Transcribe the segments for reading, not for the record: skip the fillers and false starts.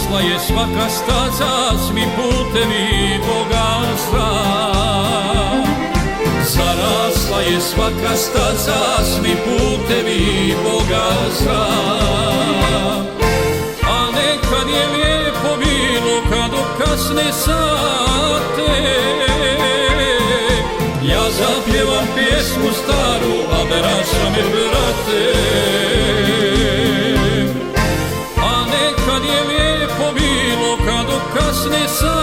Zarasla je svaka staza, svi putevi bogatstva. Zarasla je svaka staza, svi putevi bogatstva. A nekad je lijepo bilo kad u kasne sate ja zapjevam pjesmu staru, a berača me brate. A nekad je lijepo bilo kad u kasne sate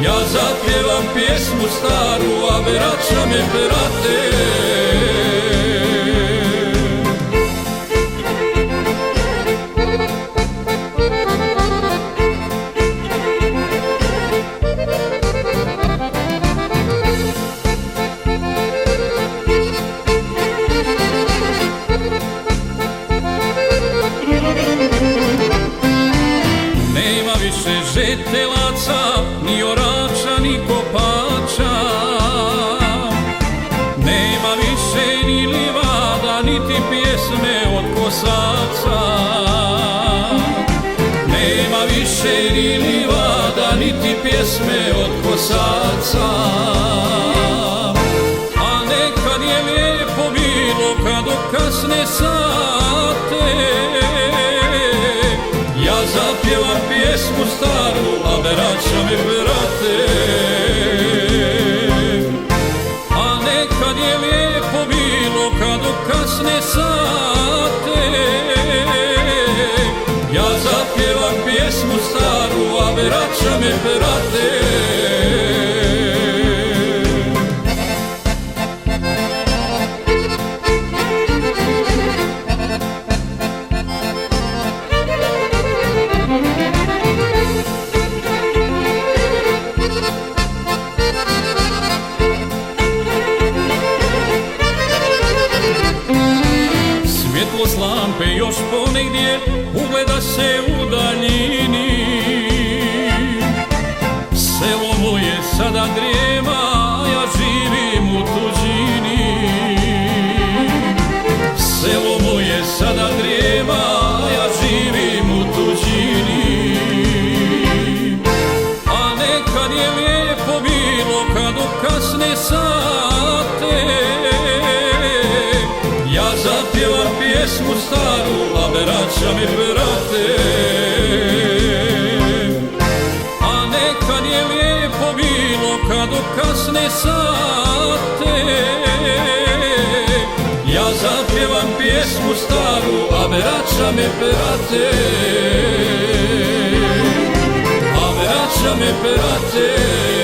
ja zapjevam pjesmu staru, a berača me brate. Žetelaca, ni orača, ni kopača. Nema više ni livada, niti pjesme od kosaca. Nema više ni livada, niti pjesme od kosaca. A nekad je lijepo bilo kad u kasne sate ja zapjevam pjesmu staru, a berača me brate. A nekad je lijepo bilo kad u kasne sate ja zapjevam pjesmu staru, a berača me brate. Svjetlost lampe još ponegdje ugleda se u daljini. Selo moje sada drijema, a ja živim u tuđini. Selo moje sada drijema, a ja živim u tuđini. A nekad je lijepo bilo kad u kasne sate ja zapjevam pjesmu staru, a berača me brate. A nekad je lijepo bilo kad u kasne sate ja zapjevam pjesmu staru, a berača me brate. A berača me brate.